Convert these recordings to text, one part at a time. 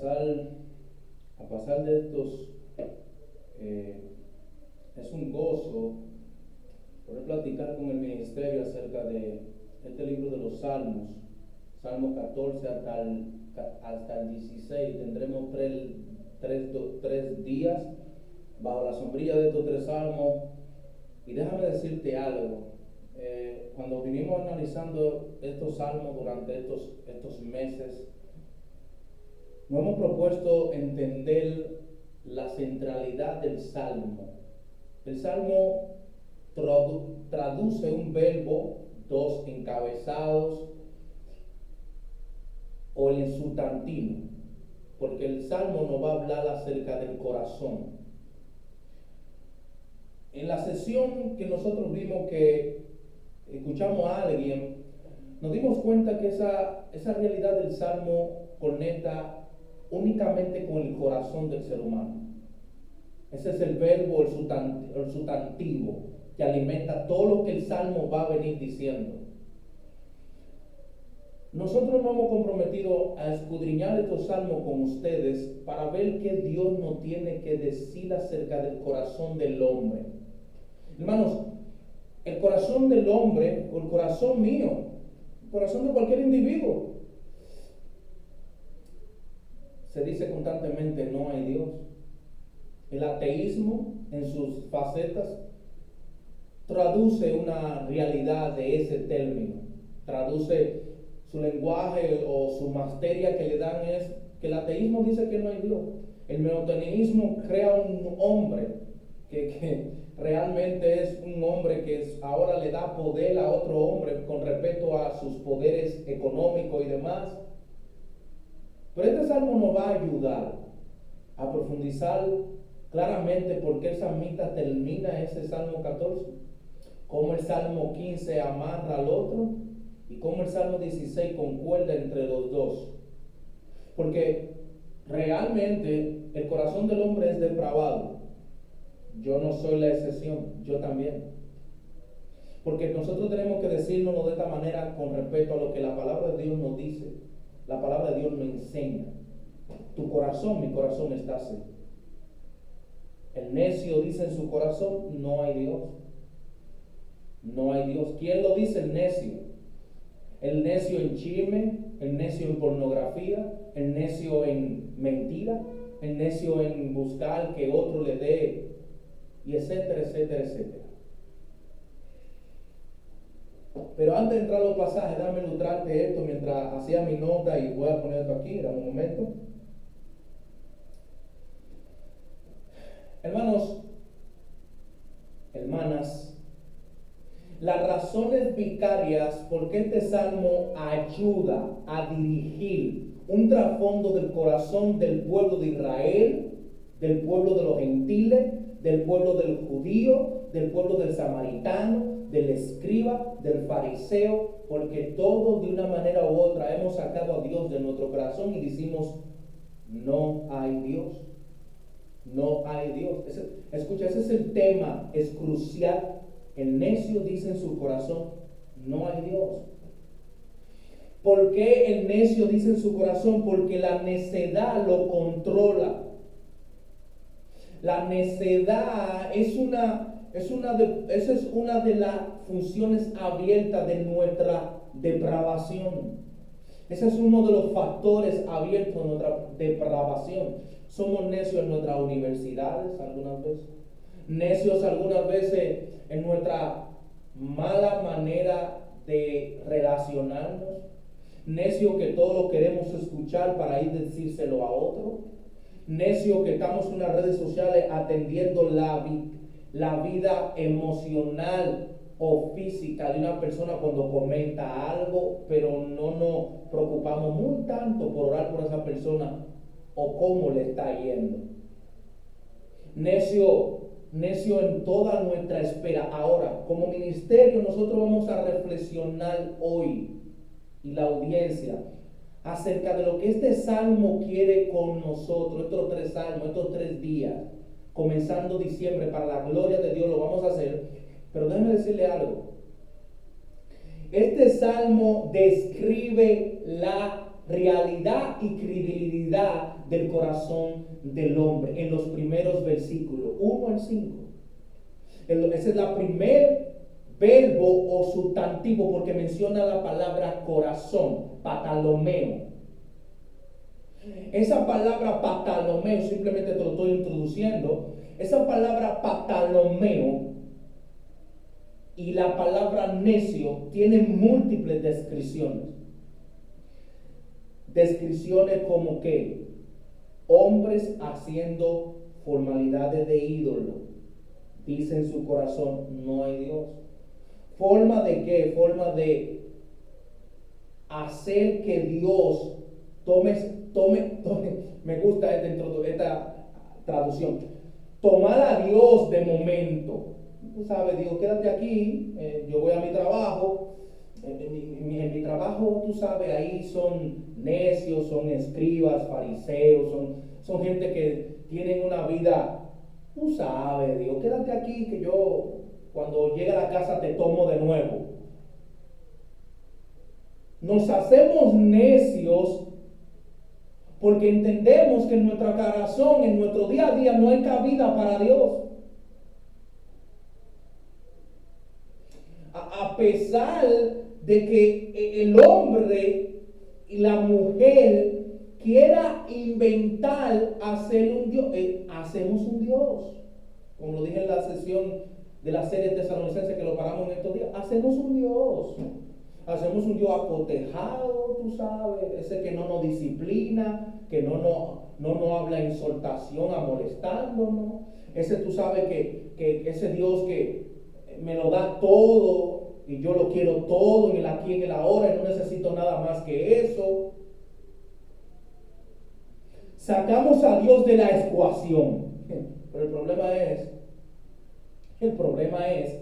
a pasar de estos, es un gozo poder platicar con el ministerio acerca de este libro de los Salmos, Salmo 14 hasta el 16. Tendremos tres días bajo la sombrilla de estos tres salmos. Y déjame decirte algo, cuando vinimos analizando estos salmos durante estos meses, nos hemos propuesto entender la centralidad del salmo. El salmo traduce un verbo, dos encabezados, o el sustantivo, porque el salmo nos va a hablar acerca del corazón. En la sesión que nosotros vimos, que escuchamos a alguien, nos dimos cuenta que esa realidad del salmo conecta únicamente con el corazón del ser humano. Ese es el verbo, el sustantivo, que alimenta todo lo que el salmo va a venir diciendo. Nosotros nos hemos comprometido a escudriñar estos salmos con ustedes para ver qué Dios nos tiene que decir acerca del corazón del hombre. Hermanos, el corazón del hombre, o el corazón mío, el corazón de cualquier individuo, se dice constantemente: no hay Dios. El ateísmo en sus facetas traduce una realidad de ese término, traduce su lenguaje o su materia que le dan es que el ateísmo dice que no hay Dios. El neoteísmo crea un hombre que realmente es un hombre que ahora le da poder a otro hombre con respecto a sus poderes económicos y demás. Pero este salmo nos va a ayudar a profundizar claramente por qué el salmista termina ese salmo 14, cómo el salmo 15 amarra al otro y cómo el salmo 16 concuerda entre los dos. Porque realmente el corazón del hombre es depravado. Yo no soy la excepción, yo también. Porque nosotros tenemos que decirnos de esta manera con respecto a lo que la palabra de Dios nos dice. La palabra de Dios nos enseña. Tu corazón, mi corazón está así. El necio dice en su corazón: no hay Dios. No hay Dios. ¿Quién lo dice? El necio. El necio en chisme, el necio en pornografía, el necio en mentira, el necio en buscar que otro le dé, y etcétera, etcétera, etcétera. Pero antes de entrar a los pasajes, déjame ilustrarte esto mientras hacía mi nota, y voy a poner esto aquí, en un momento. Hermanos, hermanas, las razones vicarias por qué este salmo ayuda a dirigir un trasfondo del corazón del pueblo de Israel, del pueblo de los gentiles, del pueblo del judío, del pueblo del samaritano, del escriba, del fariseo, porque todos de una manera u otra hemos sacado a Dios de nuestro corazón y decimos: no hay Dios. No hay Dios. Escucha, ese es el tema, es crucial. El necio dice en su corazón: no hay Dios. ¿Por qué el necio dice en su corazón? Porque la necedad lo controla. La necedad esa es una de las funciones abiertas de nuestra depravación. Ese es uno de los factores abiertos de nuestra depravación. Somos necios en nuestras universidades algunas veces. Necios algunas veces en nuestra mala manera de relacionarnos. Necios que todo lo queremos escuchar para ir decírselo a otro. Necios que estamos en las redes sociales atendiendo la vida emocional o física de una persona cuando comenta algo, pero no nos preocupamos muy tanto por orar por esa persona o cómo le está yendo. Necio en toda nuestra espera. Ahora, como ministerio, nosotros vamos a reflexionar hoy, y la audiencia, acerca de lo que este salmo quiere con nosotros, estos tres salmos, estos 3 días, comenzando diciembre, para la gloria de Dios lo vamos a hacer. Pero déjeme decirle algo. Este salmo describe la realidad y credibilidad del corazón del hombre en los primeros versículos, 1 al 5. Ese es la primer verbo o sustantivo porque menciona la palabra corazón, patalomeo. Esa palabra patalomeo, simplemente te lo estoy introduciendo, esa palabra patalomeo y la palabra necio tienen múltiples descripciones. Descripciones como que hombres haciendo formalidades de ídolo, dice en su corazón, no hay Dios. ¿Forma de qué? Forma de hacer que Dios tome, me gusta esta traducción, tomar a Dios de momento. Tú sabes, Dios, quédate aquí, yo voy a mi trabajo, en mi trabajo, tú sabes, ahí son necios, son escribas, fariseos, son gente que tienen una vida, tú sabes, Dios, quédate aquí que yo cuando llegue a la casa te tomo de nuevo. Nos hacemos necios porque entendemos que en nuestra corazón, en nuestro día a día, no hay cabida para Dios. A pesar de que el hombre y la mujer quiera inventar hacer un Dios, hacemos un Dios. Como lo dije en la sesión de la serie tesalonicense que lo paramos en estos días, hacemos un Dios. Hacemos un Dios acotejado, tú sabes, ese que no nos disciplina, que no nos habla en exhortación a molestarnos. Ese tú sabes que ese Dios que me lo da todo y yo lo quiero todo en el aquí, en el ahora y no necesito nada más que eso. Sacamos a Dios de la ecuación. Pero el problema es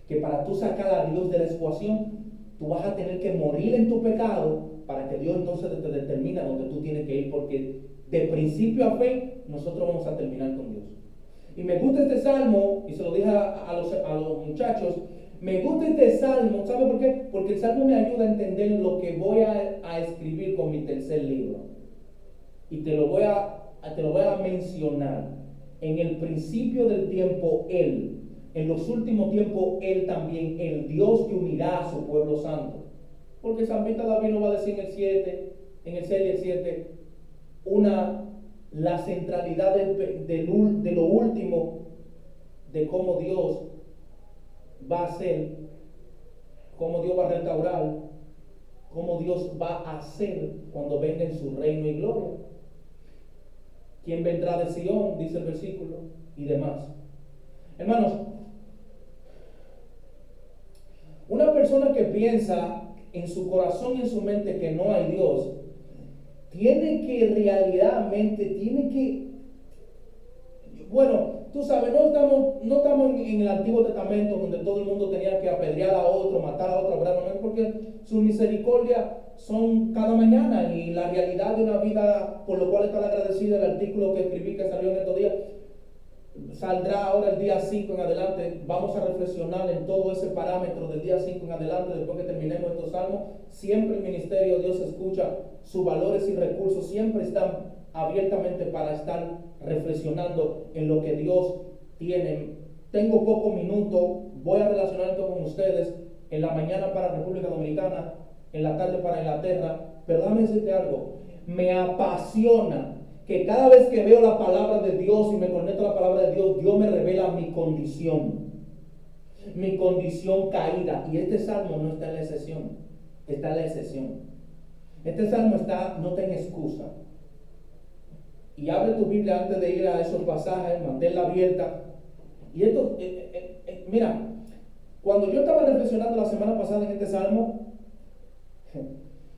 que para tú sacar a Dios de la ecuación, tú vas a tener que morir en tu pecado para que Dios entonces te determine donde tú tienes que ir, porque de principio a fin nosotros vamos a terminar con Dios. Y me gusta este salmo, y se lo dije a los muchachos, me gusta este salmo, ¿sabe por qué? Porque el salmo me ayuda a entender lo que voy a escribir con mi tercer libro. Y te lo voy a mencionar. En el principio del tiempo, Él. En los últimos tiempos, Él también, el Dios que unirá a su pueblo santo. Porque el salmista David nos va a decir en el 6 y el 7, la centralidad de lo último, de cómo Dios va a hacer, cómo Dios va a restaurar, cómo Dios va a hacer cuando venga en su reino y gloria. ¿Quién vendrá de Sion? Dice el versículo, y demás. Hermanos, una persona que piensa en su corazón y en su mente que no hay Dios, tiene que, bueno, tú sabes, no estamos en el Antiguo Testamento donde todo el mundo tenía que apedrear a otro, matar a otro, ¿verdad? No, porque su misericordia son cada mañana y la realidad de una vida por lo cual está agradecido. El artículo que escribí que salió en estos días saldrá ahora el día 5 en adelante. Vamos a reflexionar en todo ese parámetro del día 5 en adelante después que terminemos estos salmos. Siempre el ministerio Dios escucha, sus valores y recursos siempre están abiertamente para estar reflexionando en lo que Dios tiene. Tengo pocos minutos, voy a relacionar esto con ustedes. En la mañana para República Dominicana, en la tarde para Inglaterra. Pero déjame decirte algo, me apasiona que cada vez que veo la palabra de Dios y me conecto a la palabra de Dios, Dios me revela mi condición caída. Y este salmo no está en la excepción, está en la excepción. Este salmo no está en excusa. Y abre tu Biblia antes de ir a esos pasajes, manténla abierta. Y esto, mira, cuando yo estaba reflexionando la semana pasada en este salmo,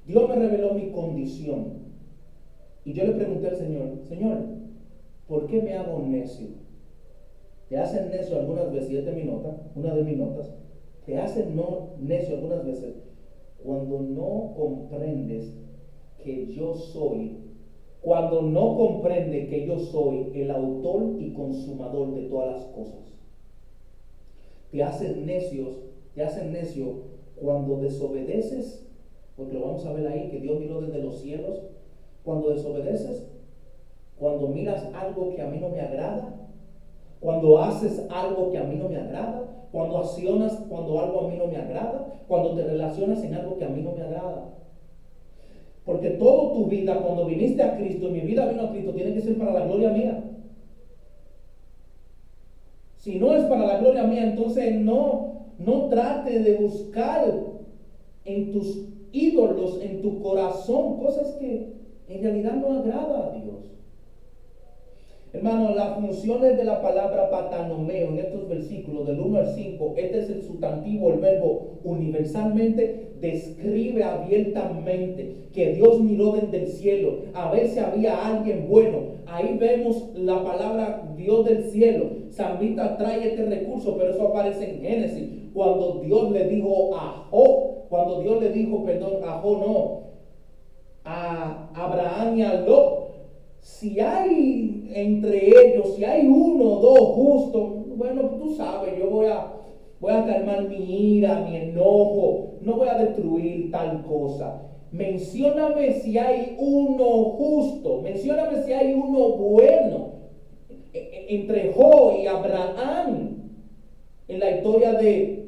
Dios me reveló mi condición. Y yo le pregunté al Señor, ¿por qué me hago necio? Te hacen necio algunas veces, y esta es una de mis notas, te hacen necio algunas veces cuando no comprendes que yo soy el autor y consumador de todas las cosas. Te hacen necio cuando desobedeces, porque lo vamos a ver ahí que Dios miró desde los cielos. Cuando desobedeces, cuando miras algo que a mí no me agrada, cuando haces algo que a mí no me agrada, cuando accionas cuando algo a mí no me agrada, cuando te relacionas en algo que a mí no me agrada. Porque toda tu vida, cuando viniste a Cristo, y mi vida vino a Cristo, tiene que ser para la gloria mía. Si no es para la gloria mía, entonces no trate de buscar en tus ídolos, en tu corazón, cosas que en realidad no agrada a Dios. Hermano, las funciones de la palabra patanomeo en estos versículos del 1 al 5, este es el sustantivo, el verbo universalmente describe abiertamente que Dios miró desde el cielo a ver si había alguien bueno. Ahí vemos la palabra Dios del cielo. Sambita trae este recurso, pero eso aparece en Génesis, cuando Dios le dijo a Abraham y a Lot. Si hay entre ellos, si hay uno o dos justos, bueno, tú sabes, yo voy a calmar mi ira, mi enojo, no voy a destruir tal cosa. Mencióname si hay uno justo, mencióname si hay uno bueno. Entre Job y Abraham, en la historia de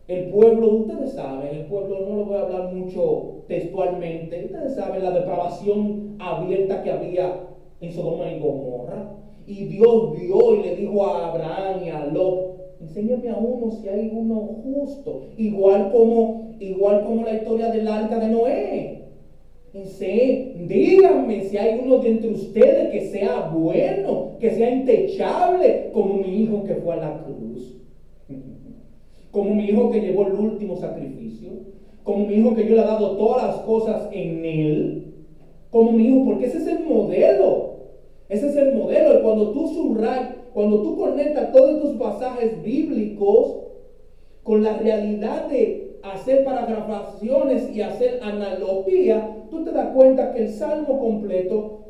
el pueblo, ustedes saben, el pueblo, no lo voy a hablar mucho textualmente, ustedes saben la depravación abierta que había en Sodoma y Gomorra. Y Dios vio y le dijo a Abraham y a Lot, enséñame a uno si hay uno justo, igual como la historia del arca de Noé. Díganme si hay uno de entre ustedes que sea bueno, que sea intachable, como mi hijo que fue a la cruz, como mi hijo que llevó el último sacrificio, como mi hijo que yo le he dado todas las cosas en él, como mi hijo, porque ese es el modelo. Ese es el modelo. Y cuando tú subrayas, cuando tú conectas todos tus pasajes bíblicos con la realidad de hacer paragrafaciones y hacer analogía, tú te das cuenta que el salmo completo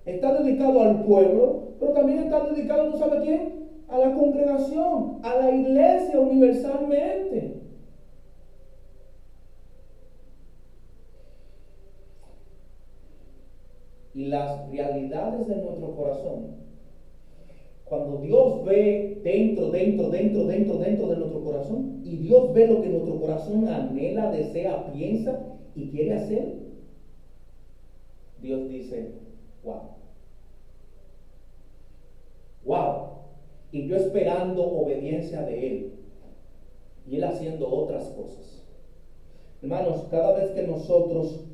está dedicado al pueblo, pero también está dedicado, ¿tú sabes quién? A la congregación, a la iglesia universalmente. Y las realidades de nuestro corazón, cuando Dios ve dentro de nuestro corazón, y Dios ve lo que nuestro corazón anhela, desea, piensa y quiere hacer, Dios dice, wow, y yo esperando obediencia de Él, y Él haciendo otras cosas. Hermanos, cada vez que nosotros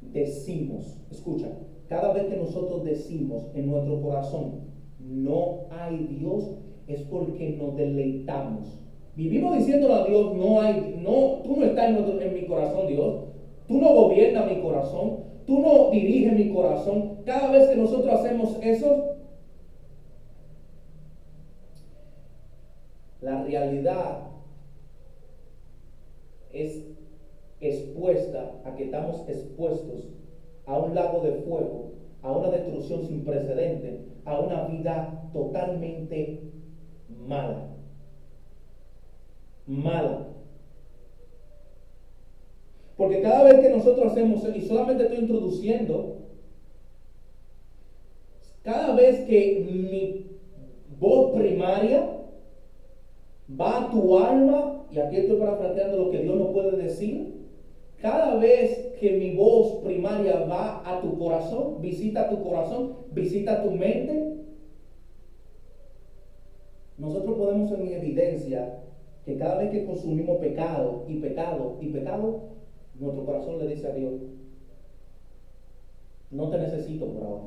decimos, escucha, cada vez que nosotros decimos en nuestro corazón, no hay Dios, es porque nos deleitamos. Vivimos diciéndole a Dios, tú no estás en mi corazón, Dios. Tú no gobiernas mi corazón. Tú no diriges mi corazón. Cada vez que nosotros hacemos eso, la realidad es expuesta a que estamos expuestos a un lago de fuego, a una destrucción sin precedentes, a una vida totalmente mala. Porque cada vez que nosotros hacemos, y solamente estoy introduciendo, cada vez que mi voz primaria va a tu alma, y aquí estoy parafraseando lo que Dios no puede decir, cada vez que mi voz primaria va a tu corazón, visita tu mente, nosotros podemos en evidencia que cada vez que consumimos pecado, nuestro corazón le dice a Dios, no te necesito por ahora.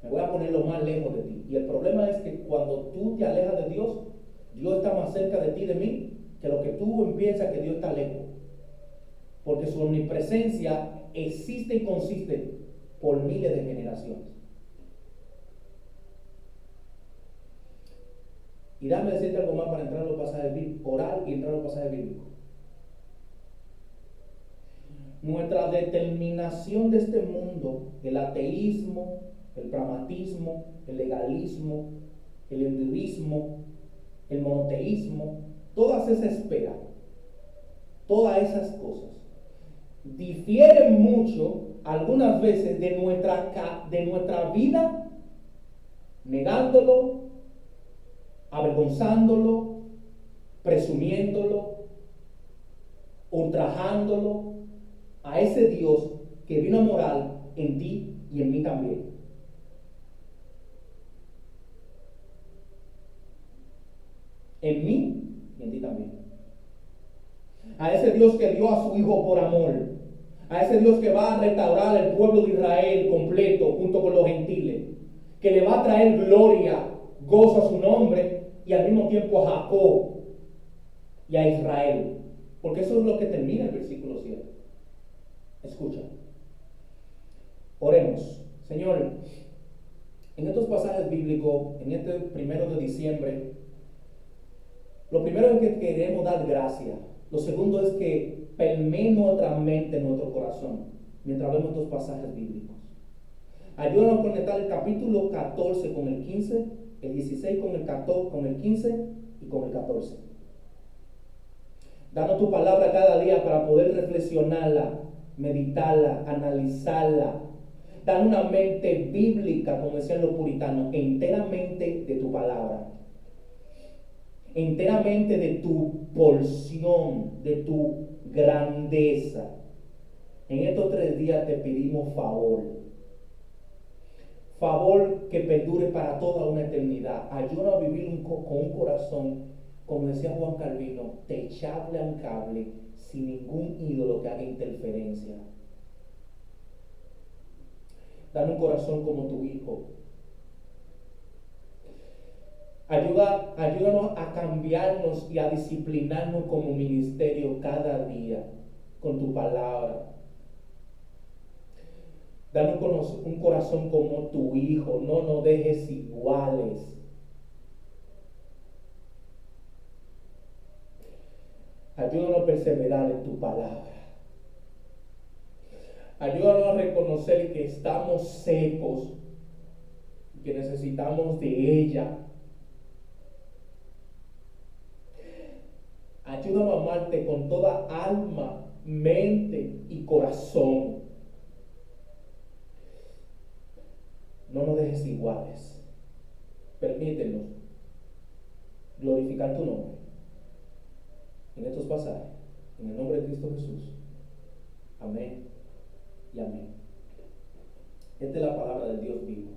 Me voy a poner lo más lejos de ti. Y el problema es que cuando tú te alejas de Dios, Dios está más cerca de ti, de mí, que lo que tú piensas que Dios está lejos. Porque su omnipresencia existe y consiste por miles de generaciones. Y dame decirte algo más para entrar a los pasajes bíblicos, orar y entrar a los pasajes bíblicos. Nuestra determinación de este mundo, el ateísmo, el pragmatismo, el legalismo, el hinduismo, el monoteísmo, todas esas esferas, todas esas cosas, difieren mucho algunas veces de nuestra vida, negándolo, avergonzándolo, presumiéndolo, ultrajándolo a ese Dios que vino a morar en ti y en mí también. En mí y en ti también. A ese Dios que dio a su Hijo por amor. A ese Dios que va a restaurar el pueblo de Israel completo junto con los gentiles. Que le va a traer gloria, gozo a su nombre y al mismo tiempo a Jacob y a Israel. Porque eso es lo que termina el versículo 7. Escucha. Oremos. Señor, en estos pasajes bíblicos, en este 1 de diciembre, lo primero es que queremos dar gracias. Lo segundo es que permee nuestra mente, nuestro corazón, mientras vemos estos pasajes bíblicos. Ayúdanos a conectar el capítulo 14 con el 15, el 16 con el 14, con el 15 y con el 14. Danos tu palabra cada día para poder reflexionarla, meditarla, analizarla. Dar una mente bíblica, como decían los puritanos, enteramente de tu palabra. Enteramente de tu porción, de tu grandeza. En estos 3 días te pedimos favor. Favor que perdure para toda una eternidad. Ayúdanos a vivir con un corazón, como decía Juan Calvino, techable al cable, sin ningún ídolo que haga interferencia. Dame un corazón como tu Hijo. Ayúdanos a cambiarnos y a disciplinarnos como ministerio cada día con tu palabra. Danos un corazón como tu Hijo, no nos dejes iguales. Ayúdanos a perseverar en tu palabra. Ayúdanos a reconocer que estamos secos, que necesitamos de ella. Ayúdanos a amarte con toda alma, mente y corazón. No nos dejes iguales. Permítenos glorificar tu nombre en estos pasajes. En el nombre de Cristo Jesús. Amén y amén. Esta es la palabra del Dios vivo.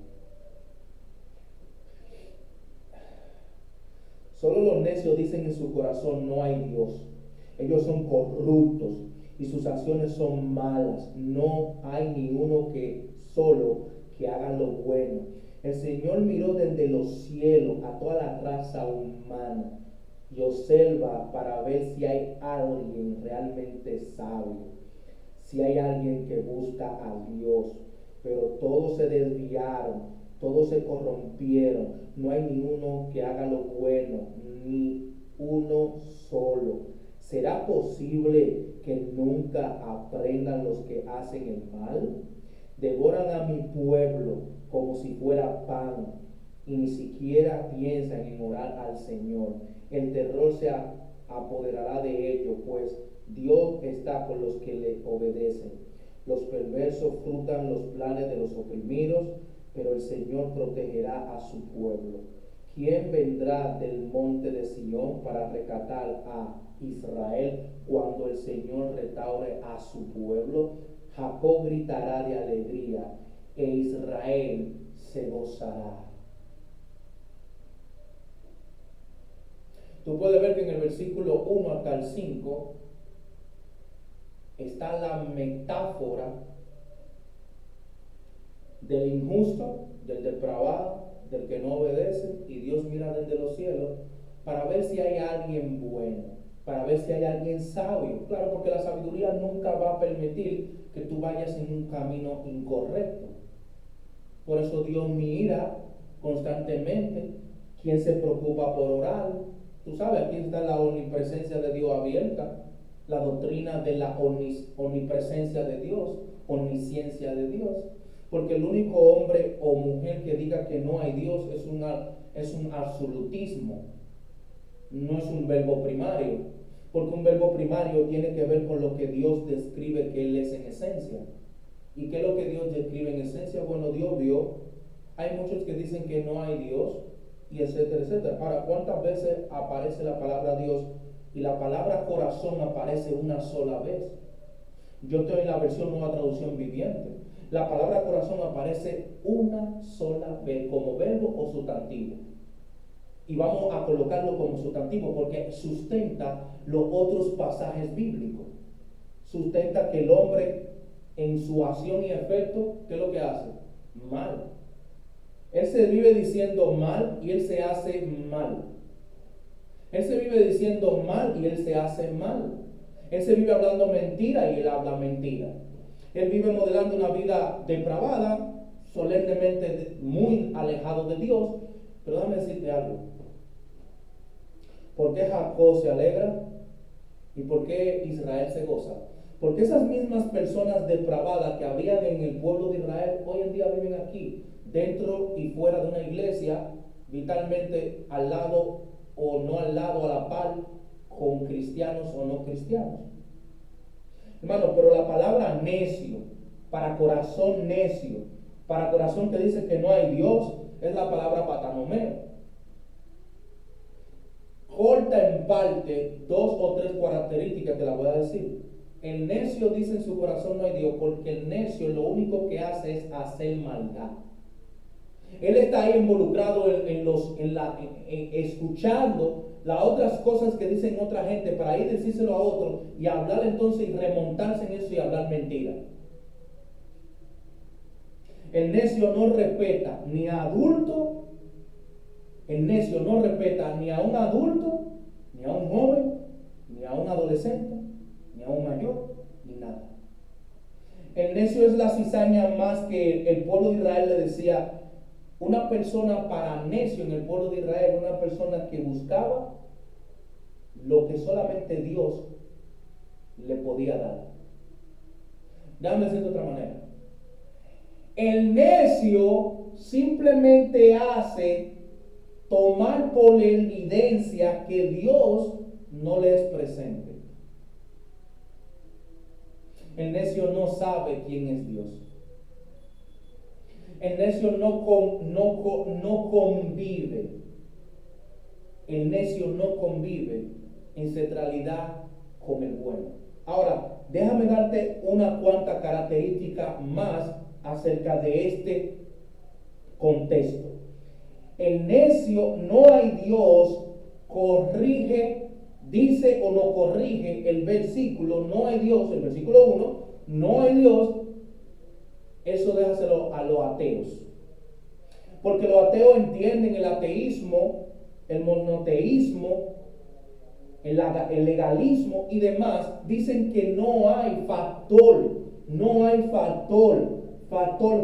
Solo los necios dicen en su corazón: no hay Dios. Ellos son corruptos y sus acciones son malas. No hay ni uno que haga lo bueno. El Señor miró desde los cielos a toda la raza humana y observa para ver si hay alguien realmente sabio, si hay alguien que busca a Dios. Pero todos se desviaron, todos se corrompieron. No hay ni uno que haga lo bueno, ni uno solo. ¿Será posible que nunca aprendan los que hacen el mal? Devoran a mi pueblo como si fuera pan y ni siquiera piensan en orar al Señor. El terror se apoderará de ellos, pues Dios está con los que le obedecen. Los perversos frutan los planes de los oprimidos, pero el Señor protegerá a su pueblo. ¿Quién vendrá del monte de Sión para rescatar a Israel cuando el Señor restaure a su pueblo? Jacob gritará de alegría e Israel se gozará. Tú puedes ver que en el versículo 1 hasta el 5 está la metáfora del injusto, del depravado, del que no obedece, y Dios mira desde los cielos para ver si hay alguien bueno, para ver si hay alguien sabio. Claro, porque la sabiduría nunca va a permitir que tú vayas en un camino incorrecto. Por eso Dios mira constantemente. ¿Quién se preocupa por orar? Tú sabes, aquí está la omnipresencia de Dios abierta, la doctrina de la omnipresencia de Dios, omnisciencia de Dios. Porque el único hombre o mujer que diga que no hay Dios es un absolutismo, no es un verbo primario. Porque un verbo primario tiene que ver con lo que Dios describe que Él es en esencia. ¿Y qué es lo que Dios describe en esencia? Bueno, Dios vio. Hay muchos que dicen que no hay Dios, y etcétera, etcétera. Ahora, ¿cuántas veces aparece la palabra Dios? Y la palabra corazón aparece una sola vez. Yo estoy en la versión Nueva Traducción Viviente. La palabra corazón aparece una sola vez como verbo o sustantivo. Y vamos a colocarlo como sustantivo porque sustenta los otros pasajes bíblicos. Sustenta que el hombre en su acción y efecto, ¿qué es lo que hace? Mal. Él se vive diciendo mal y él se hace mal. Él se vive diciendo mal y él se hace mal. Él se vive hablando mentira y él habla mentira. Él vive modelando una vida depravada, solemnemente muy alejado de Dios. Pero déjame decirte algo. ¿Por qué Jacob se alegra? ¿Y por qué Israel se goza? Porque esas mismas personas depravadas que habían en el pueblo de Israel, hoy en día viven aquí, dentro y fuera de una iglesia, vitalmente al lado o no al lado, a la par, con cristianos o no cristianos. Hermano, pero la palabra necio, para corazón necio, para corazón que dice que no hay Dios, es la palabra patanomeo. Corta en parte 2 o 3 características que la voy a decir. El necio dice en su corazón no hay Dios, porque el necio lo único que hace es hacer maldad. Él está ahí involucrado escuchando las otras cosas que dicen otra gente para ir decírselo a otro y hablar entonces y remontarse en eso y hablar mentira. El necio no respeta ni a adulto, el necio no respeta ni a un adulto, ni a un joven, ni a un adolescente, ni a un mayor, ni nada. El necio es la cizaña más que el pueblo de Israel le decía. Una persona para necio en el pueblo de Israel, una persona que buscaba lo que solamente Dios le podía dar. Déjame decirlo de otra manera. El necio simplemente hace tomar por evidencia que Dios no le es presente. El necio no sabe quién es Dios. El necio no convive. El necio no convive en centralidad con el bueno. Ahora, déjame darte una cuanta característica más acerca de este contexto. El necio, no hay Dios, corrige, dice o no corrige el versículo, no hay Dios, el versículo 1, no hay Dios. Eso déjaselo a los ateos. Porque los ateos entienden el ateísmo, el monoteísmo, el legalismo y demás. Dicen que no hay factor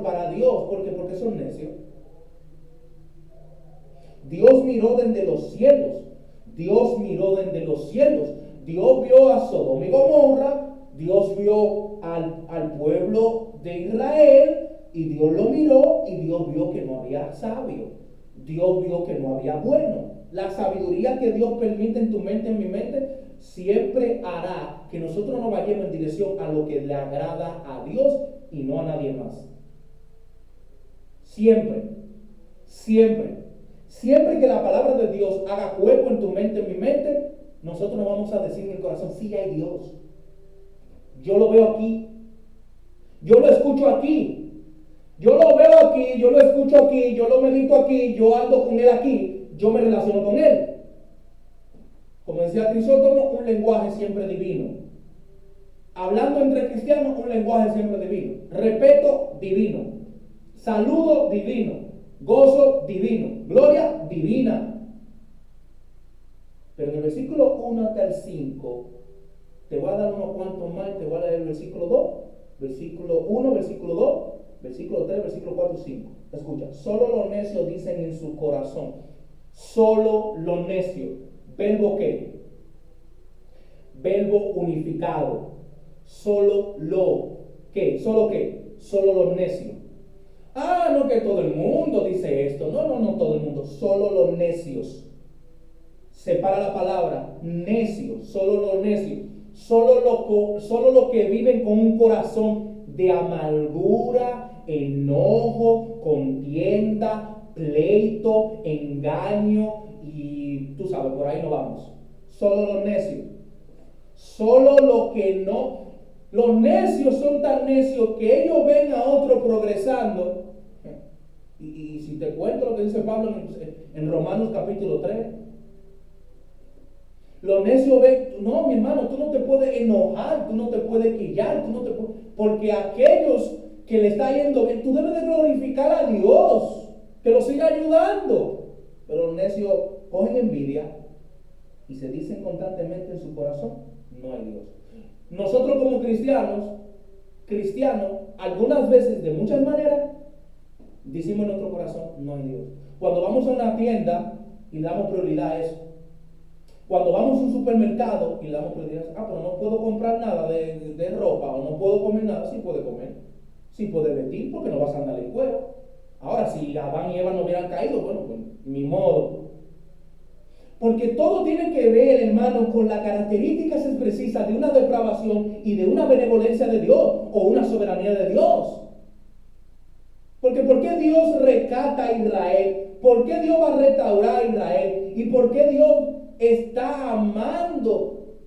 para Dios. ¿Por qué? Porque son necios. Dios miró desde los cielos. Dios miró desde los cielos. Dios vio a Sodoma y Gomorra. Dios vio al pueblo de Israel y Dios lo miró y Dios vio que no había sabio. Dios vio que no había bueno. La sabiduría que Dios permite en tu mente, en mi mente, siempre hará que nosotros nos vayamos en dirección a lo que le agrada a Dios y no a nadie más. Siempre que la palabra de Dios haga cuerpo en tu mente, en mi mente, nosotros nos vamos a decir en el corazón, sí hay Dios. Yo lo veo aquí. Yo lo escucho aquí. Yo lo veo aquí, yo lo escucho aquí, yo lo medito aquí, yo ando con él aquí, yo me relaciono con él. Como decía Crisóstomo, un lenguaje siempre divino. Hablando entre cristianos, un lenguaje siempre divino. Respeto divino. Saludo divino. Gozo divino. Gloria divina. Pero en el versículo 1 hasta el 5, te voy a dar unos cuantos más, te voy a leer el versículo 2, versículo 1, versículo 2, versículo 3, versículo 4 y 5. Escucha, solo los necios dicen en su corazón, solo los necios. ¿Verbo qué? Verbo unificado. Solo lo ¿qué? ¿Solo qué? Solo los necios. Ah, no que todo el mundo dice esto. No todo el mundo. Solo los necios. separa la palabra necio, solo los necios, solo los que viven con un corazón de amargura, enojo, contienda, pleito, engaño y tú sabes, por ahí no vamos. Solo los necios. Solo los que no. Los necios son tan necios que ellos ven a otro progresando. Y si te cuento lo que dice Pablo en Romanos capítulo 3. Los necios ven, no, mi hermano, tú no te puedes enojar, tú no te puedes quillar, porque aquellos que le está yendo bien, tú debes de glorificar a Dios, que lo siga ayudando. Pero los necios cogen envidia y se dicen constantemente en su corazón, no hay Dios. Nosotros como cristianos, algunas veces, de muchas maneras, decimos en nuestro corazón, no hay Dios. Cuando vamos a una tienda y le damos prioridad a eso. Cuando vamos a un supermercado y le damos prioridad, pero no puedo comprar nada de ropa o no puedo comer nada, sí puede comer. Sí puede vestir porque no vas a andar en cuero. Ahora, si Adán y Eva no hubieran caído, bueno, pues ni modo. Porque todo tiene que ver, hermano, con las características precisas de una depravación y de una benevolencia de Dios o una soberanía de Dios. Porque ¿por qué Dios rescata a Israel? ¿Por qué Dios va a restaurar a Israel? ¿Y por qué Dios está amando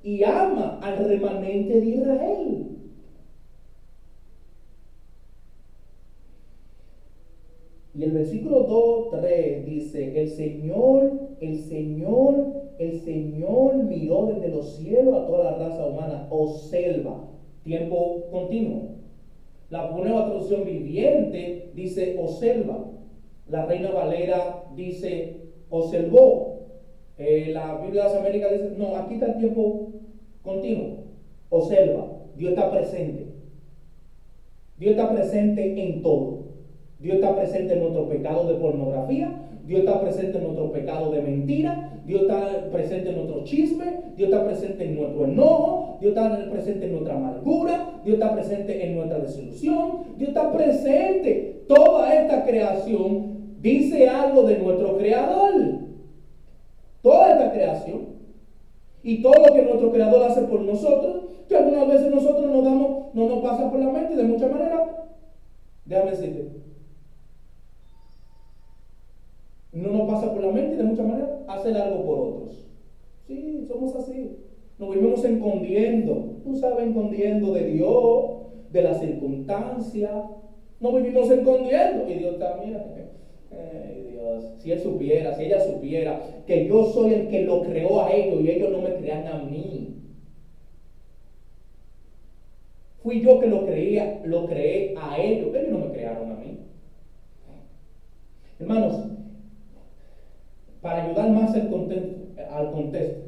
y ama al remanente de Israel? Y el versículo 2, 3 dice, el Señor miró desde los cielos a toda la raza humana, observa, tiempo continuo. La nueva traducción viviente dice observa. La Reina Valera dice observó. La Biblia de las Américas dice, no, aquí está el tiempo continuo. Observa, Dios está presente. Dios está presente en todo. Dios está presente en nuestro pecado de pornografía. Dios está presente en nuestro pecado de mentira. Dios está presente en nuestro chisme. Dios está presente en nuestro enojo. Dios está presente en nuestra amargura. Dios está presente en nuestra desilusión. Dios está presente. Toda esta creación dice algo de nuestro Creador. Toda esta creación. Y todo lo que nuestro Creador hace por nosotros, que algunas veces nosotros no nos pasa por la mente de muchas maneras. Déjame decirte. No nos pasa por la mente de muchas maneras hacer algo por otros. Sí, somos así. Nos vivimos escondiendo. Tú sabes, escondiendo de Dios, de las circunstancias. Nos vivimos escondiendo. Y Dios está, mira. Dios, si él supiera, si ella supiera que yo soy el que lo creó a ellos y ellos no me crean a mí. Fui yo que lo creé a ellos no me crearon a mí. Hermanos, para ayudar más al contexto,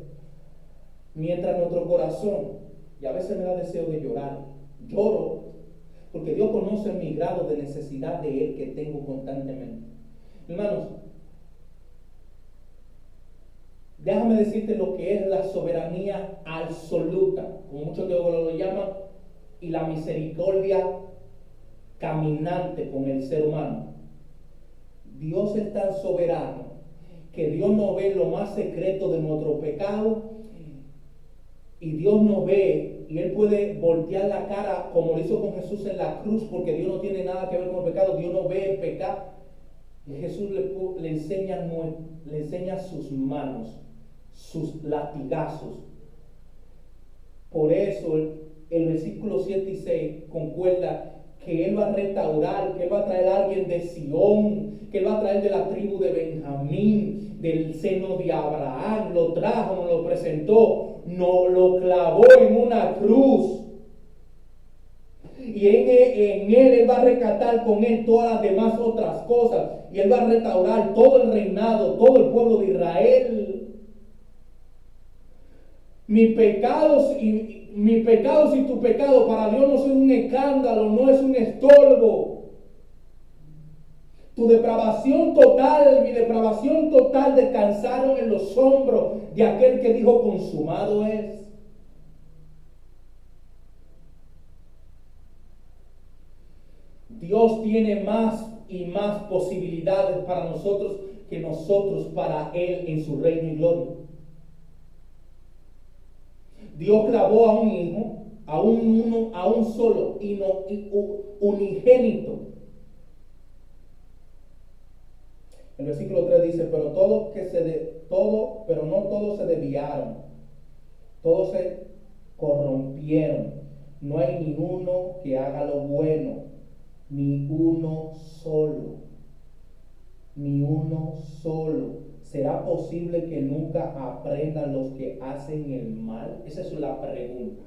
mientras nuestro corazón, y a veces me da deseo de llorar, lloro, porque Dios conoce mi grado de necesidad de Él que tengo constantemente. Hermanos, déjame decirte lo que es la soberanía absoluta, como muchos teólogos lo llaman, y la misericordia caminante con el ser humano. Dios es tan soberano que Dios no ve lo más secreto de nuestro pecado y Dios nos ve y Él puede voltear la cara como lo hizo con Jesús en la cruz, porque Dios no tiene nada que ver con el pecado. Dios no ve el pecado. Y Jesús le enseña sus manos, sus latigazos. Por eso el versículo 7 y 6 concuerda que Él va a restaurar, que Él va a traer a alguien de Sión, que Él va a traer de la tribu de Benjamín, del seno de Abraham. Lo trajo, nos lo presentó, nos lo clavó en una cruz. Y en Él va a rescatar con Él todas las demás otras cosas. Y Él va a restaurar todo el reinado, todo el pueblo de Israel. Mis pecados y tu pecado para Dios no son un escándalo, no es un estorbo. Tu depravación total, mi depravación total descansaron en los hombros de aquel que dijo consumado es. Dios tiene más y más posibilidades para nosotros que nosotros para Él en su reino y gloria. Dios clavó a un hijo, a un solo, unigénito. El versículo 3 dice, pero no todos se desviaron, todos se corrompieron. No hay ni uno que haga lo bueno, ni uno solo. Ni uno solo. ¿Será posible que nunca aprendan los que hacen el mal? Esa es la pregunta.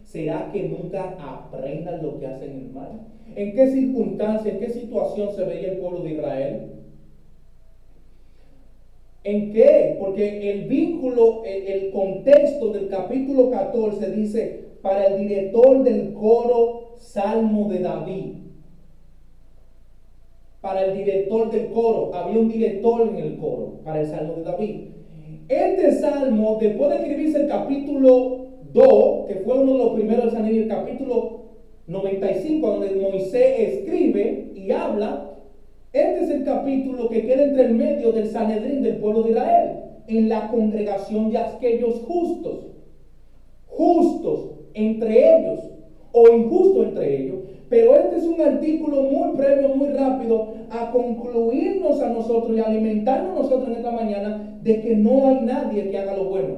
¿Será que nunca aprendan los que hacen el mal? ¿En qué circunstancia, en qué situación se veía el pueblo de Israel? ¿En qué? Porque el vínculo, el contexto del capítulo 14 dice, para el director del coro, Salmo de David. Para el director del coro, había un director en el coro, para el Salmo de David. Este salmo, después de escribirse el capítulo 2, que fue uno de los primeros del Sanedrín, el capítulo 95, donde Moisés escribe y habla, este es el capítulo que queda entre el medio del Sanedrín del pueblo de Israel, en la congregación de aquellos justos entre ellos, o injustos entre ellos. Pero este es un artículo muy previo, muy rápido, a concluirnos a nosotros y alimentarnos a nosotros en esta mañana de que no hay nadie que haga lo bueno.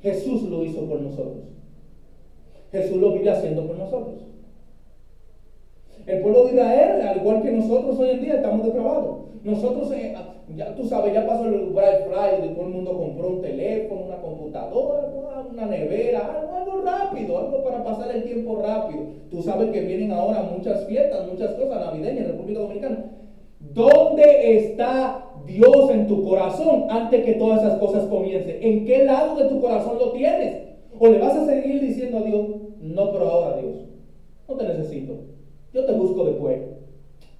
Jesús lo hizo por nosotros. Jesús lo vive haciendo por nosotros. El pueblo de Israel, al igual que nosotros hoy en día, estamos depravados. Nosotros, ya tú sabes, ya pasó el Black Friday, todo el mundo compró un teléfono, una computadora, una nevera, algo rápido, algo para pasar el tiempo rápido. Tú sabes que vienen ahora muchas fiestas, muchas cosas navideñas en República Dominicana. ¿Dónde está Dios en tu corazón antes que todas esas cosas comiencen? ¿En qué lado de tu corazón lo tienes? ¿O le vas a seguir diciendo a Dios, no, pero ahora Dios, no te necesito, yo te busco después?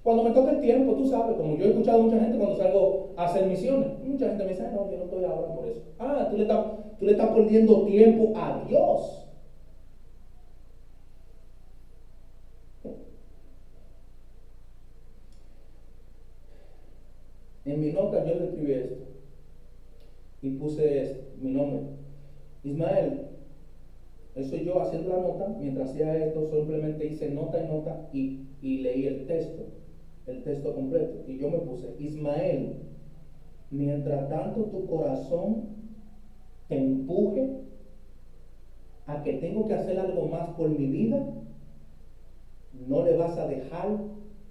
Cuando me toque el tiempo, tú sabes, como yo he escuchado a mucha gente cuando salgo a hacer misiones, mucha gente me dice, no, yo no estoy ahora por eso. Tú le estás perdiendo tiempo a Dios. En mi nota yo escribí esto y puse mi nombre, Ismael. Eso soy yo haciendo la nota. Mientras hacía esto, simplemente hice nota y nota y leí el texto completo. Y yo me puse, Ismael, mientras tanto tu corazón te empuje a que tengo que hacer algo más por mi vida, no le vas a dejar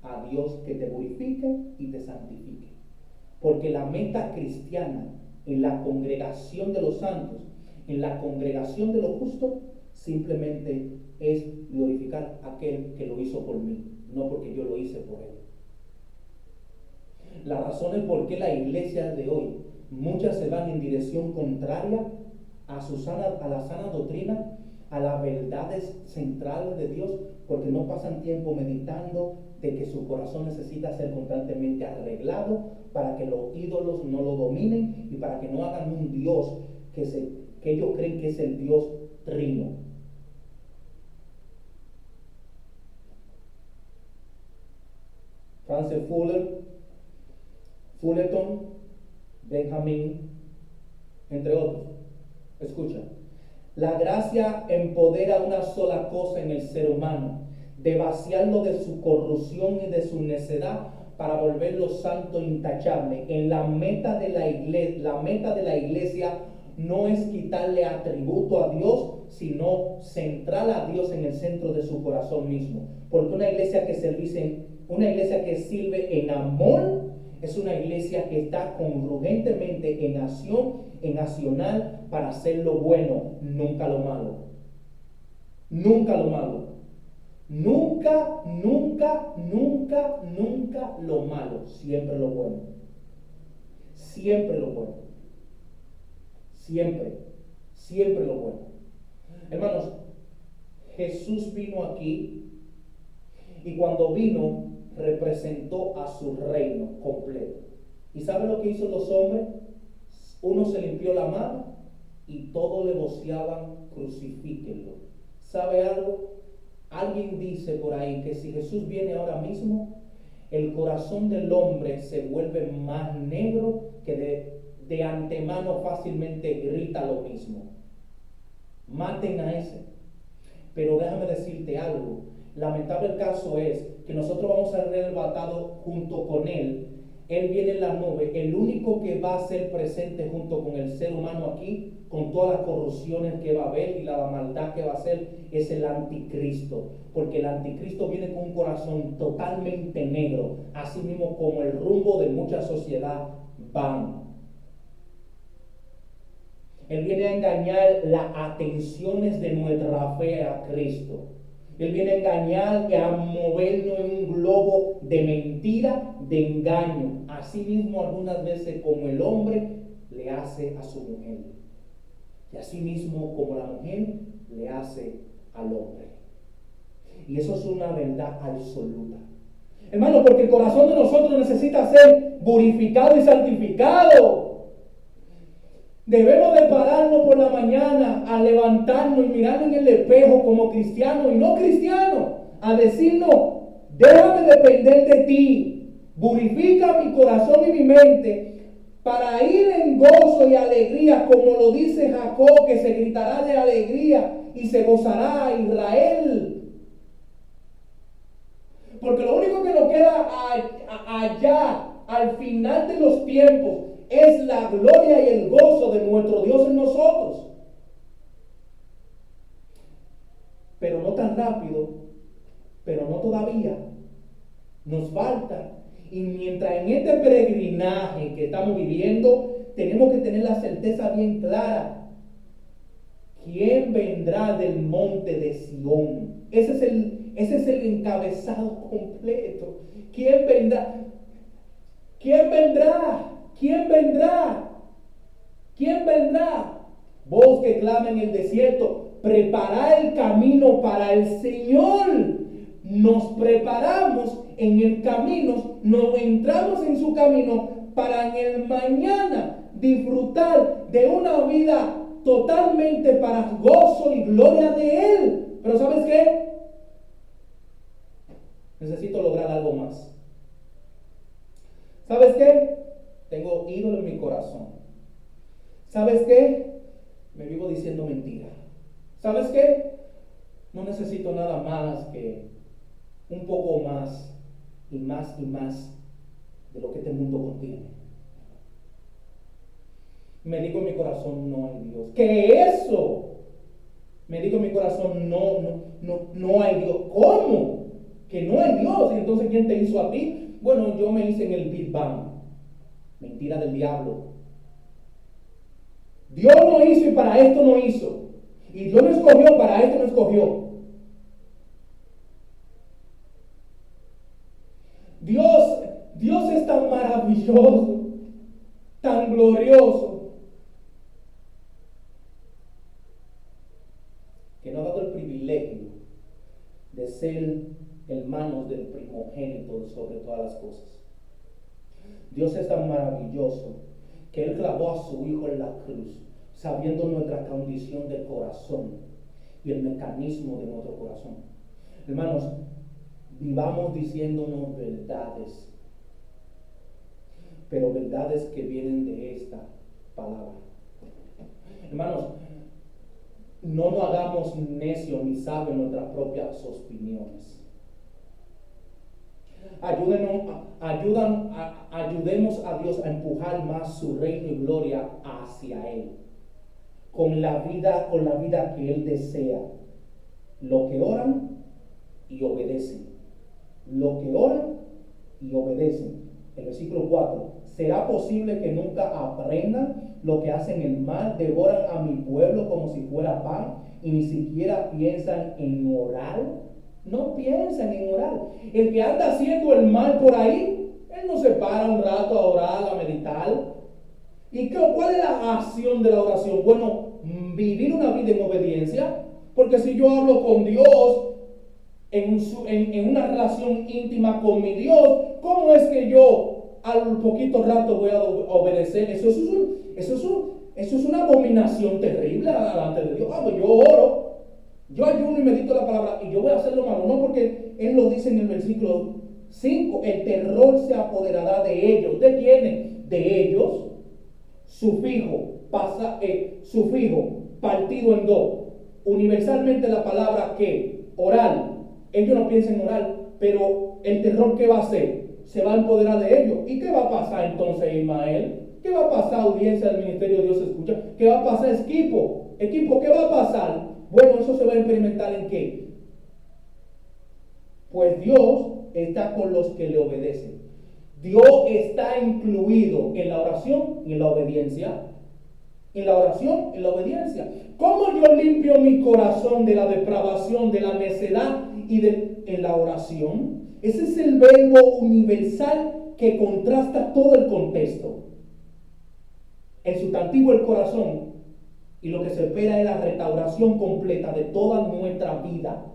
a Dios que te purifique y te santifique. Porque la meta cristiana en la congregación de los santos, en la congregación de los justos, simplemente es glorificar a aquel que lo hizo por mí, no porque yo lo hice por él. La razón es por qué la iglesia de hoy, muchas se van en dirección contraria a la sana doctrina, a las verdades centrales de Dios, porque no pasan tiempo meditando de que su corazón necesita ser constantemente arreglado para que los ídolos no lo dominen y para que no hagan un Dios que ellos creen que es el Dios trino. Francis Fullerton, Benjamín, entre otros. Escucha, la gracia empodera una sola cosa en el ser humano, de vaciarlo de su corrupción y de su necedad para volverlo santo e intachable. La meta de la iglesia no es quitarle atributo a Dios, sino centrar a Dios en el centro de su corazón mismo. Porque una iglesia que sirve en amor es una iglesia que está congruentemente en acción, en accionar para hacer lo bueno, nunca lo malo. Nunca lo malo. Nunca lo malo. Siempre lo bueno. Siempre lo bueno. Siempre lo bueno. Hermanos, Jesús vino aquí y cuando vino representó a su reino completo. ¿Y sabe lo que hizo los hombres? Uno se limpió la mano y todos le voceaban, crucifíquenlo. ¿Sabe algo? Alguien dice por ahí que si Jesús viene ahora mismo, el corazón del hombre se vuelve más negro que de antemano fácilmente grita lo mismo. Maten a ese. Pero déjame decirte algo. Lamentable el caso es que nosotros vamos a ser arrebatados junto con él. Él viene en la nube. El único que va a ser presente junto con el ser humano aquí, con todas las corrupciones que va a haber y la maldad que va a hacer, es el anticristo. Porque el anticristo viene con un corazón totalmente negro, así mismo como el rumbo de mucha sociedad van. Él viene a engañar las atenciones de nuestra fe a Cristo. Él viene a engañar y a movernos en un globo de mentira, de engaño. Así mismo algunas veces como el hombre le hace a su mujer. Y así mismo como la mujer le hace al hombre. Y eso es una verdad absoluta. Hermano, porque el corazón de nosotros necesita ser purificado y santificado. Debemos de pararnos por la mañana a levantarnos y mirarnos en el espejo como cristianos y no cristianos, a decirnos, déjame depender de ti, purifica mi corazón y mi mente para ir en gozo y alegría, como lo dice Jacob, que se gritará de alegría y se gozará Israel. Porque lo único que nos queda allá, al final de los tiempos, es la gloria y el gozo de nuestro Dios en nosotros. Pero no tan rápido, pero no todavía. Nos falta. Y mientras en este peregrinaje que estamos viviendo, tenemos que tener la certeza bien clara. ¿Quién vendrá del monte de Sión? Ese es el encabezado completo. ¿Quién vendrá? ¿Quién vendrá? ¿Quién vendrá? ¿Quién vendrá? Vos que clama en el desierto, preparad el camino para el Señor. Nos preparamos en el camino, nos entramos en su camino para en el mañana disfrutar de una vida totalmente para gozo y gloria de Él. Pero ¿sabes qué? Necesito lograr algo más. ¿Sabes qué? Tengo ídolo en mi corazón. ¿Sabes qué? Me vivo diciendo mentira. ¿Sabes qué? No necesito nada más que un poco más y más y más de lo que este mundo contiene. Me digo en mi corazón, no hay Dios. ¿Qué es eso? Me digo en mi corazón, no hay Dios. ¿Cómo? Que no hay Dios. ¿Y entonces quién te hizo a ti? Bueno, yo me hice en el Big Bang. Mentira del diablo. Dios no hizo y para esto no hizo. Y Dios no escogió, para esto no escogió. Dios es tan maravilloso, tan glorioso, que nos ha dado el privilegio de ser hermanos del primogénito sobre todas las cosas. Dios es tan maravilloso que Él clavó a su Hijo en la cruz, sabiendo nuestra condición de corazón y el mecanismo de nuestro corazón. Hermanos, vivamos diciéndonos verdades, pero verdades que vienen de esta palabra. Hermanos, no nos hagamos necios ni sabios en nuestras propias opiniones. Ayudemos a Dios a empujar más su reino y gloria hacia Él, con la vida que Él desea. Lo que oran y obedecen. Lo que oran y obedecen. El versículo 4. ¿Será posible que nunca aprendan? Lo que hacen el mal, devoran a mi pueblo como si fuera pan y ni siquiera piensan en orar. No piensan en orar. El que anda haciendo el mal por ahí, él no se para un rato a orar, a meditar. ¿Y cuál es la acción de la oración? Bueno, vivir una vida en obediencia. Porque si yo hablo con Dios en una relación íntima con mi Dios, ¿cómo es que yo al poquito rato voy a obedecer? Eso es una abominación terrible delante de Dios. Pues yo oro, yo ayuno y medito la palabra y yo voy a hacer lo malo, no porque Él lo dice en el versículo 5, el terror se apoderará de ellos. ¿De quiénes? De ellos. Sufijo, partido en dos. Universalmente la palabra que, oral. Ellos no piensan en oral, pero el terror, ¿qué va a hacer? Se va a empoderar de ellos. ¿Y qué va a pasar entonces, Ismael? ¿Qué va a pasar, audiencia del Ministerio de Dios Escucha? ¿Qué va a pasar, equipo? Equipo, ¿qué va a pasar? Bueno, eso se va a implementar ¿en qué? Pues Dios está con los que le obedecen. Dios está incluido en la oración y en la obediencia. En la oración, en la obediencia. ¿Cómo yo limpio mi corazón de la depravación, de la necedad en la oración? Ese es el verbo universal que contrasta todo el contexto. El sustantivo el corazón, y lo que se espera es la restauración completa de toda nuestra vida.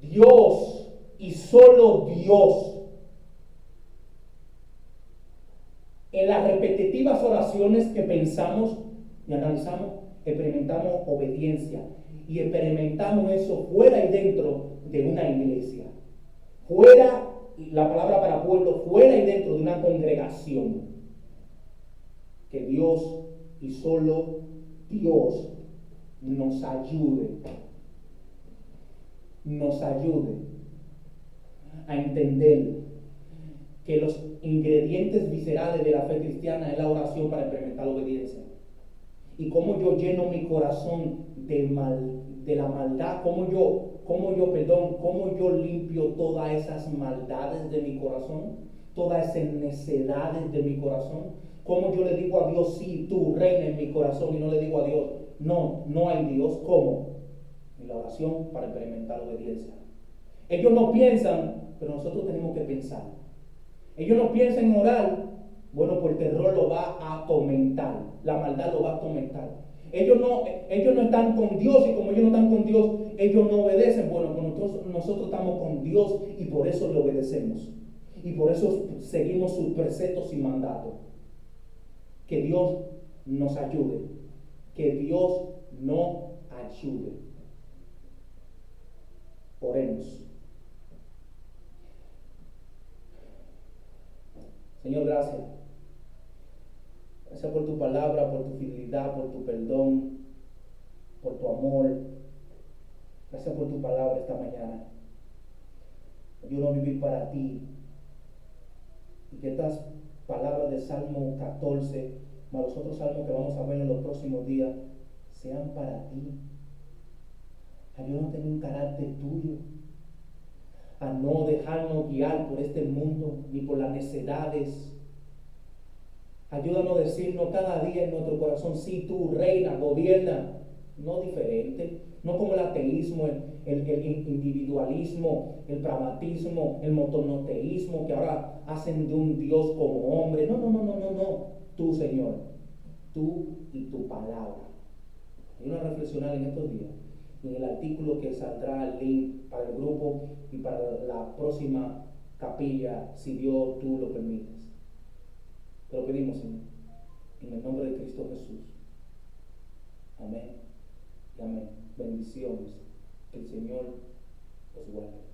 Dios y solo Dios, en las repetitivas oraciones que pensamos y analizamos, experimentamos obediencia y experimentamos eso fuera y dentro de una iglesia, fuera, la palabra para pueblo, fuera y dentro de una congregación. Que Dios y solo Dios nos ayude a entender que los ingredientes viscerales de la fe cristiana es la oración para experimentar la obediencia. Y cómo yo lleno mi corazón de la maldad, cómo yo limpio todas esas maldades de mi corazón, todas esas necedades de mi corazón, cómo yo le digo a Dios, sí, tú reina en mi corazón, y no le digo a Dios, no hay Dios. ¿Cómo? En la oración para experimentar la obediencia. Ellos no piensan, pero nosotros tenemos que pensar. Ellos no piensan en orar, bueno, pues el terror lo va a atormentar, la maldad lo va a atormentar. Ellos no están con Dios, y como ellos no están con Dios, ellos no obedecen. Bueno, pues nosotros estamos con Dios y por eso le obedecemos. Y por eso seguimos sus preceptos y mandatos. Que Dios nos ayude. Que Dios nos ayude. Oremos. Señor, gracias. Gracias por tu palabra, por tu fidelidad, por tu perdón, por tu amor. Gracias por tu palabra esta mañana. Ayúdanos a vivir para ti. Y que estas palabras del Salmo 14, más los otros salmos que vamos a ver en los próximos días, sean para ti. Ayúdanos a tener un carácter tuyo. A no dejarnos guiar por este mundo ni por las necedades. Ayúdanos a decirnos cada día en nuestro corazón, sí, tú reina, gobierna, no diferente, no como el ateísmo, el individualismo, el pragmatismo, el monoteísmo que ahora hacen de un Dios como hombre. No. Tú, Señor, tú y tu palabra. Ayúdanos a reflexionar en estos días. Y en el artículo que saldrá el link para el grupo y para la próxima capilla, si Dios tú lo permites. Te lo pedimos, Señor, en el nombre de Cristo Jesús. Amén y amén. Bendiciones. Que el Señor los guarde.